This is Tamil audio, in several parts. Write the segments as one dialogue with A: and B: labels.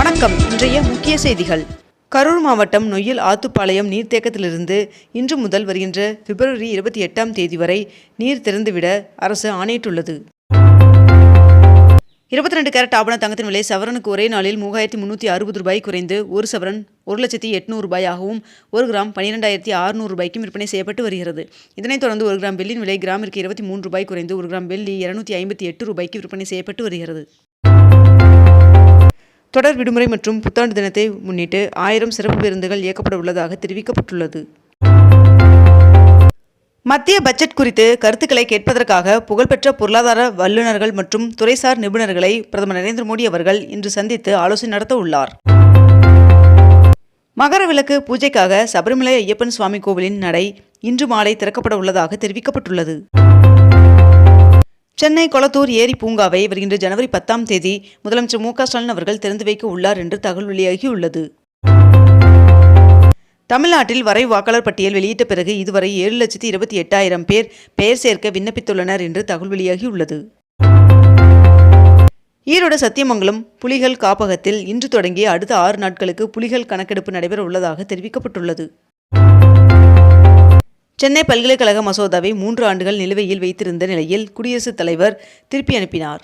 A: வணக்கம். இன்றைய முக்கிய செய்திகள். கரூர் மாவட்டம் நொய்யல் ஆத்துப்பாளையம் நீர்த்தேக்கத்திலிருந்து இன்று முதல் வருகின்ற பிப்ரவரி 28ஆம் தேதி வரை நீர் திறந்துவிட அரசு ஆணையிட்டுள்ளது. 22 கேரட் ஆபண தங்கத்தின் விலை சவரனுக்கு ஒரே நாளில் 3360 ரூபாய் குறைந்து ஒரு சவரன் 1,800,000 ரூபாயாகவும் 1 கிராம் 12,600 ரூபாய்க்கும் விற்பனை செய்யப்பட்டு வருகிறது. இதனைத் தொடர்ந்து 1 கிராம் வெள்ளியின் விலை கிராமிற்கு 23 ரூபாய் குறைந்து 1 கிராம் வெள்ளி 258 ரூபாய்க்கு விற்பனை செய்யப்பட்டு வருகிறது. தொடர் விடுமுறை மற்றும் புத்தாண்டு தினத்தை முன்னிட்டு 1000 சிறப்பு பேருந்துகள் இயக்கப்பட உள்ளதாக தெரிவிக்கப்பட்டுள்ளது. மத்திய பட்ஜெட் குறித்து கருத்துக்களை கேட்பதற்காக புகழ்பெற்ற பொருளாதார வல்லுநர்கள் மற்றும் துறைசார் நிபுணர்களை பிரதமர் நரேந்திர மோடி அவர்கள் இன்று சந்தித்து ஆலோசனை நடத்த உள்ளார். மகர விளக்கு பூஜைக்காக சபரிமலை ஐயப்பன் சுவாமி கோவிலின் நடை இன்று மாலை திறக்கப்பட உள்ளதாக தெரிவிக்கப்பட்டுள்ளது. சென்னை கொளத்தூர் ஏரி பூங்காவை வருகின்ற ஜனவரி 10ஆம் தேதி முதலமைச்சர் மு.க. ஸ்டாலின் அவர்கள் திறந்து வைக்க உள்ளார் என்று தகவல் வெளியாகியுள்ளது. தமிழ்நாட்டில் வரைவு வாக்காளர் பட்டியல் வெளியிட்ட பிறகு இதுவரை 7,28,000 பேர் பெயர் சேர்க்க விண்ணப்பித்துள்ளனர் என்று தகவல் வெளியாகியுள்ளது. ஈரோடு சத்தியமங்கலம் புலிகள் காப்பகத்தில் இன்று தொடங்கி அடுத்த 6 நாட்களுக்கு புலிகள் கணக்கெடுப்பு நடைபெற உள்ளதாக தெரிவிக்கப்பட்டுள்ளது. சென்னை பல்கலைக்கழக மசோதாவை 3 ஆண்டுகள் நிலுவையில் வைத்திருந்த நிலையில் குடியரசுத் தலைவர் திருப்பி அனுப்பினார்.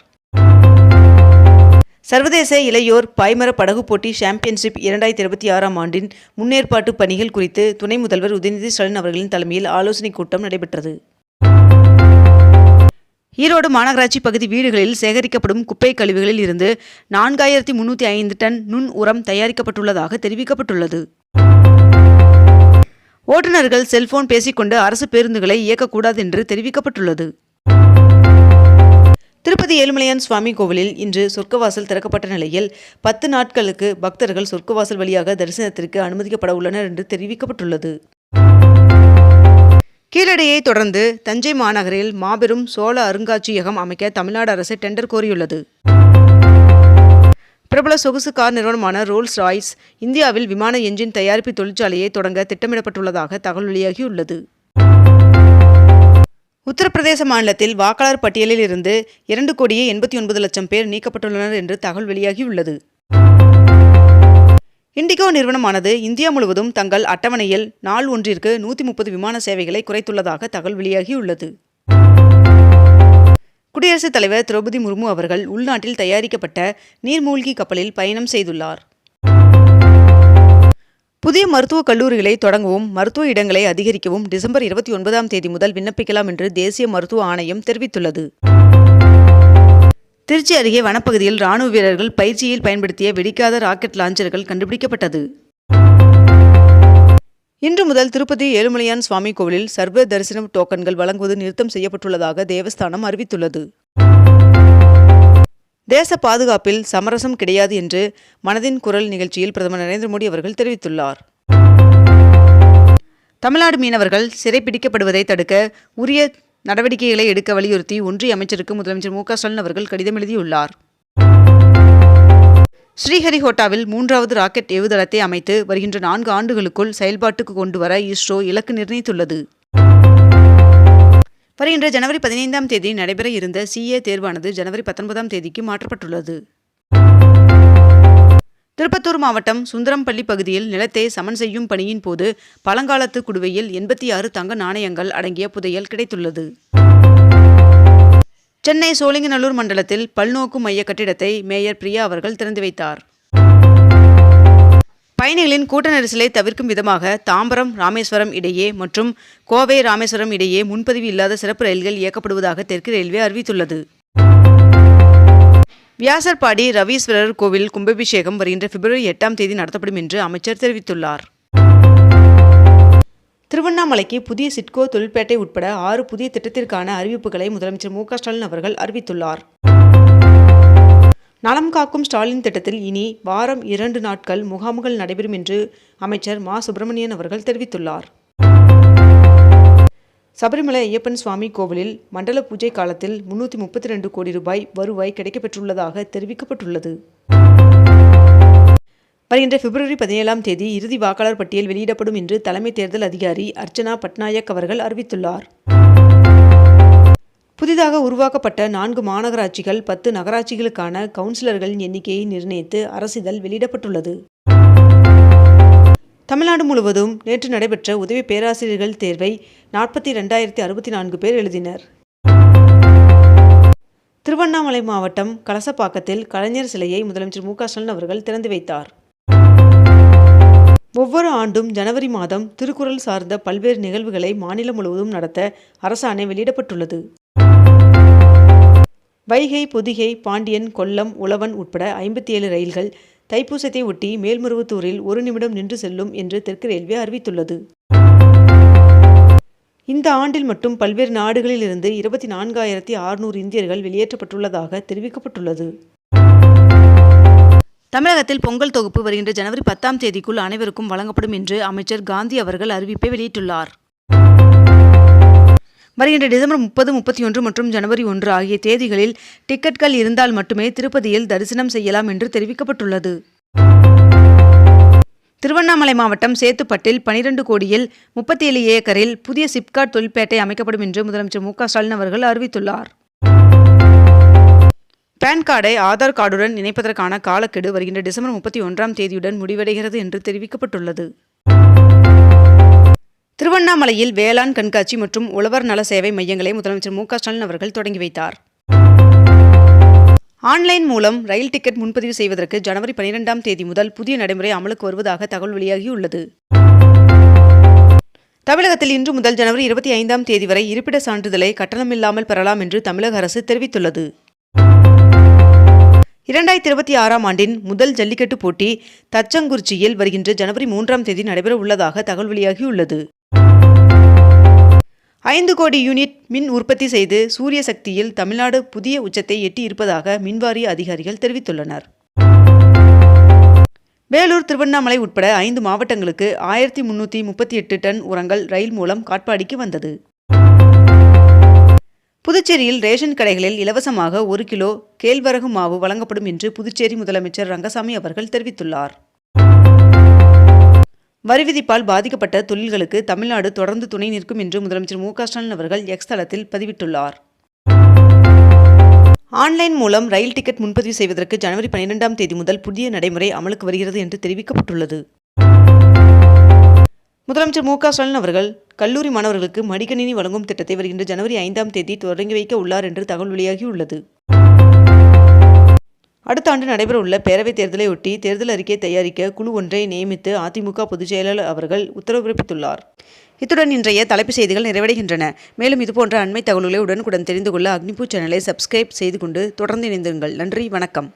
A: சர்வதேச இளையோர் பாய்மர படகு போட்டி சாம்பியன்ஷிப் 2026ஆம் ஆண்டின் முன்னேற்பாட்டு பணிகள் குறித்து துணை முதல்வர் உதயநிதி ஸ்டாலின் அவர்களின் தலைமையில் ஆலோசனைக் கூட்டம் நடைபெற்றது. ஈரோடு மாநகராட்சி பகுதி வீடுகளில் சேகரிக்கப்படும் குப்பை கழிவுகளில் இருந்து 4305 டன் நுண் உரம் தயாரிக்கப்பட்டுள்ளதாக தெரிவிக்கப்பட்டுள்ளது. ஓட்டுநர்கள் செல்போன் பேசிக்கொண்டு அரசு பேருந்துகளை இயக்கக்கூடாது என்று தெரிவிக்கப்பட்டுள்ளது. திருப்பதி ஏழுமலையான் சுவாமி கோவிலில் இன்று சொர்க்கவாசல் திறக்கப்பட்ட நிலையில் 10 நாட்களுக்கு பக்தர்கள் சொர்க்கவாசல் வழியாக தரிசனத்திற்கு அனுமதிக்கப்பட உள்ளனர் என்று தெரிவிக்கப்பட்டுள்ளது. கீழடியை தொடர்ந்து தஞ்சை மாநகரில் மாபெரும் சோழ அருங்காட்சியகம் அமைக்க தமிழ்நாடு அரசு டெண்டர் கோரியுள்ளது. பிரபல சொகுசு கார் நிறுவனமான ரோல்ஸ் ராய்ஸ் இந்தியாவில் விமான என்ஜின் தயாரிப்பு தொழிற்சாலையை தொடங்க திட்டமிடப்பட்டுள்ளதாக தகவல் வெளியாகியுள்ளது. உத்தரப்பிரதேச மாநிலத்தில் வாக்காளர் பட்டியலில் இருந்து 2,89,00,000 பேர் நீக்கப்பட்டுள்ளனர் என்று தகவல் வெளியாகியுள்ளது. இண்டிகோ நிறுவனமானது இந்தியா முழுவதும் தங்கள் அட்டவணையில் நாள் ஒன்றிற்கு 130 விமான சேவைகளை குறைத்துள்ளதாக தகவல் வெளியாகியுள்ளது. குடியரசுத் தலைவர் திரௌபதி முர்மு அவர்கள் உள்நாட்டில் தயாரிக்கப்பட்ட நீர்மூழ்கி கப்பலில் பயணம் செய்துள்ளார். புதிய மருத்துவக் கல்லூரிகளை தொடங்கவும் மருத்துவ இடங்களை அதிகரிக்கவும் டிசம்பர் 29ஆம் தேதி முதல் விண்ணப்பிக்கலாம் என்று தேசிய மருத்துவ ஆணையம் தெரிவித்துள்ளது. திருச்சி அருகே வனப்பகுதியில் ராணுவ வீரர்கள் பயிற்சியில் பயன்படுத்திய வெடிக்காத ராக்கெட் லாஞ்சர்கள் கண்டுபிடிக்கப்பட்டது. இன்று முதல் திருப்பதி ஏழுமலையான் சுவாமி கோவிலில் சர்வ தரிசன டோக்கன்கள் வழங்குவது நிறுத்தம் செய்யப்பட்டுள்ளதாக தேவஸ்தானம் அறிவித்துள்ளது. தேச பாதுகாப்பில் சமரசம் கிடையாது என்று மனதின் குரல் நிகழ்ச்சியில் பிரதமர் நரேந்திர மோடி அவர்கள் தெரிவித்துள்ளார். தமிழ்நாடு மீனவர்கள் சிறைப்பிடிக்கப்படுவதை தடுக்க உரிய நடவடிக்கைகளை எடுக்க வலியுறுத்தி ஒன்றிய அமைச்சருக்கு முதலமைச்சர் மு.க. ஸ்டாலின் அவர்கள் கடிதம் எழுதியுள்ளார். ஸ்ரீஹரிகோட்டாவில் 3வது ராக்கெட் ஏவுதளத்தை அமைத்து வருகின்ற 4 ஆண்டுகளுக்குள் செயல்பாட்டுக்கு கொண்டு வர இஸ்ரோ இலக்கு நிர்ணயித்துள்ளது. வருகின்ற ஜனவரி 15ஆம் தேதி நடைபெற இருந்த CA தேர்வானது ஜனவரி 19ஆம் தேதிக்கு மாற்றப்பட்டுள்ளது. திருப்பத்தூர் மாவட்டம் சுந்தரம்பள்ளி பகுதியில் நிலத்தை சமன் செய்யும் பணியின் போது பழங்காலத்து குடுவையில் 86 தங்க நாணயங்கள் அடங்கிய புதையல் கிடைத்துள்ளது. சென்னை சோழிங்கநல்லூர் மண்டலத்தில் பல்நோக்கு மைய கட்டிடத்தை மேயர் பிரியா அவர்கள் திறந்து வைத்தார். பயணிகளின் கூட்ட நெரிசலை தவிர்க்கும் விதமாக தாம்பரம் ராமேஸ்வரம் இடையே மற்றும் கோவை ராமேஸ்வரம் இடையே முன்பதிவு இல்லாத சிறப்பு ரயில்கள் இயக்கப்படுவதாக தெற்கு ரயில்வே அறிவித்துள்ளது. வியாசர்பாடி ரவீஸ்வரர் கோவில் கும்பாபிஷேகம் வருகின்ற பிப்ரவரி 8ஆம் தேதி நடத்தப்படும் என்று அமைச்சர் தெரிவித்துள்ளார். திருவண்ணாமலைக்கு புதிய சிட்கோ தொழிற்பேட்டை உட்பட 6 புதிய திட்டத்திற்கான அறிவிப்புகளை முதலமைச்சர் மு.க. ஸ்டாலின் அவர்கள் அறிவித்துள்ளார். நலம் காக்கும் ஸ்டாலின் திட்டத்தில் இனி வாரம் 2 நாட்கள் முகாம்கள் நடைபெறும் என்று அமைச்சர் மா. சுப்பிரமணியன் அவர்கள் தெரிவித்துள்ளார். சபரிமலை ஐயப்பன் சுவாமி கோவிலில் மண்டல பூஜை காலத்தில் 332 கோடி ரூபாய் வருவாய் கிடைக்கப்பெற்றுள்ளதாக தெரிவிக்கப்பட்டுள்ளது. வருகின்ற பிப்ரவரி 17ஆம் தேதி இறுதி வாக்காளர் பட்டியல் வெளியிடப்படும் என்று தலைமை தேர்தல் அதிகாரி அர்ச்சனா பட்நாயக் அவர்கள் அறிவித்துள்ளார். புதிதாக உருவாக்கப்பட்ட 4 மாநகராட்சிகள் 10 நகராட்சிகளுக்கான கவுன்சிலர்களின் எண்ணிக்கையை நிர்ணயித்து அரசிதழ் வெளியிடப்பட்டுள்ளது. தமிழ்நாடு முழுவதும் நேற்று நடைபெற்ற உதவி பேராசிரியர்கள் தேர்வை 42,064 பேர் எழுதினர். திருவண்ணாமலை மாவட்டம் கலசப்பாக்கத்தில் கலைஞர் சிலையை முதலமைச்சர் மு.க.ஸ்டாலின் அவர்கள் திறந்து வைத்தார். ஒவ்வொரு ஆண்டும் ஜனவரி மாதம் திருக்குறள் சார்ந்த பல்வேறு நிகழ்வுகளை மாநிலம் முழுவதும் நடத்த அரசாணை வெளியிடப்பட்டுள்ளது. வைகை, பொதிகை, பாண்டியன், கொல்லம், உழவன் உட்பட 57 ரயில்கள் தைப்பூசத்தை ஒட்டி மேல்மருவத்தூரில் 1 நிமிடம் நின்று செல்லும் என்று தெற்கு ரயில்வே அறிவித்துள்ளது. இந்த ஆண்டில் மட்டும் பல்வேறு நாடுகளில் இருந்து 24,600 இந்தியர்கள் வெளியேற்றப்பட்டுள்ளதாக தெரிவிக்கப்பட்டுள்ளது. தமிழகத்தில் பொங்கல் தொகுப்பு வருகின்ற ஜனவரி 10ஆம் தேதிக்குள் அனைவருக்கும் வழங்கப்படும் என்று அமைச்சர் காந்தி அவர்கள் அறிவிப்பை வெளியிட்டுள்ளார். வருகின்ற டிசம்பர் 30, 31 மற்றும் ஜனவரி 1 ஆகிய தேதிகளில் டிக்கெட்கள் இருந்தால் மட்டுமே திருப்பதியில் தரிசனம் செய்யலாம் என்று தெரிவிக்கப்பட்டுள்ளது. திருவண்ணாமலை மாவட்டம் சேத்துப்பட்டில் 12 கோடியில் 37 ஏக்கரில் புதிய சிப்காட் தொழிற்பேட்டை அமைக்கப்படும் என்று முதலமைச்சர் மு.க.ஸ்டாலின் அவர்கள் அறிவித்துள்ளார். பான் கார்டை ஆதார் கார்டுடன் இணைப்பதற்கான காலக்கெடு வருகின்ற டிசம்பர் 31ஆம் தேதியுடன் முடிவடைகிறது என்று தெரிவிக்கப்பட்டுள்ளது. திருவண்ணாமலையில் வேளாண் கண்காட்சி மற்றும் உழவர் நல சேவை மையங்களை முதலமைச்சர் மு.க.ஸ்டாலின் அவர்கள் தொடங்கி வைத்தார். ஆன்லைன் மூலம் ரயில் டிக்கெட் முன்பதிவு செய்வதற்கு ஜனவரி 12ஆம் தேதி முதல் புதிய நடைமுறை அமலுக்கு வருவதாக தகவல் வெளியாகியுள்ளது. தமிழகத்தில் இன்று முதல் ஜனவரி 25ஆம் தேதி வரை இருப்பிட சான்றிதழை கட்டணமில்லாமல் பெறலாம் என்று தமிழக அரசு தெரிவித்துள்ளது. 2026ஆம் ஆண்டின் முதல் ஜல்லிக்கட்டு போட்டி தச்சங்குறிச்சியில் வருகின்ற ஜனவரி 3ஆம் தேதி நடைபெற உள்ளதாக தகவல் வெளியாகியுள்ளது. 5 கோடி யூனிட் மின் உற்பத்தி செய்து சூரிய சக்தியில் தமிழ்நாடு புதிய உச்சத்தை எட்டி இருப்பதாக மின்வாரிய அதிகாரிகள் தெரிவித்துள்ளனர். வேலூர், திருவண்ணாமலை உட்பட 5 மாவட்டங்களுக்கு 1338 டன் உரங்கள் ரயில் மூலம் காட்பாடிக்கு வந்தது. புதுச்சேரியில் ரேஷன் கடைகளில் இலவசமாக 1 கிலோ கேழ்வரகு மாவு வழங்கப்படும் என்று புதுச்சேரி முதலமைச்சர் ரங்கசாமி அவர்கள் தெரிவித்துள்ளார். வரி விதிப்பால் பாதிக்கப்பட்ட தொழில்களுக்கு தமிழ்நாடு தொடர்ந்து துணை நிற்கும் என்று முதலமைச்சர் மு.க.ஸ்டாலின் அவர்கள் எக்ஸ் தளத்தில் பதிவிட்டுள்ளார். ஆன்லைன் மூலம் ரயில் டிக்கெட் முன்பதிவு செய்வதற்கு ஜனவரி 12ஆம் தேதி முதல் புதிய நடைமுறை அமலுக்கு வருகிறது என்று தெரிவிக்கப்பட்டுள்ளது. முதலமைச்சர் மு.க.ஸ்டாலின் அவர்கள் கல்லூரி மாணவர்களுக்கு மடிக்கணினி வழங்கும் திட்டத்தை வருகின்ற ஜனவரி 5ஆம் தேதி தொடங்கி வைக்க உள்ளார் என்று தகவல் வெளியாகியுள்ளது. அடுத்த ஆண்டு நடைபெறவுள்ள பேரவைத் தேர்தலையொட்டி தேர்தல் அறிக்கை தயாரிக்க குழு ஒன்றை நியமித்து அதிமுக பொதுச் செயலாளர் அவர்கள் உத்தரவு பிறப்பித்துள்ளார். இத்துடன் இன்றைய தலைப்புச் செய்திகள் நிறைவடைகின்றன. மேலும் இதுபோன்ற அண்மை தகவல்களை உடனுக்குடன் தெரிந்து கொள்ள அக்னிபூ சேனலை சப்ஸ்கிரைப் செய்து கொண்டு தொடர்ந்து இணைந்திருங்கள். நன்றி, வணக்கம்.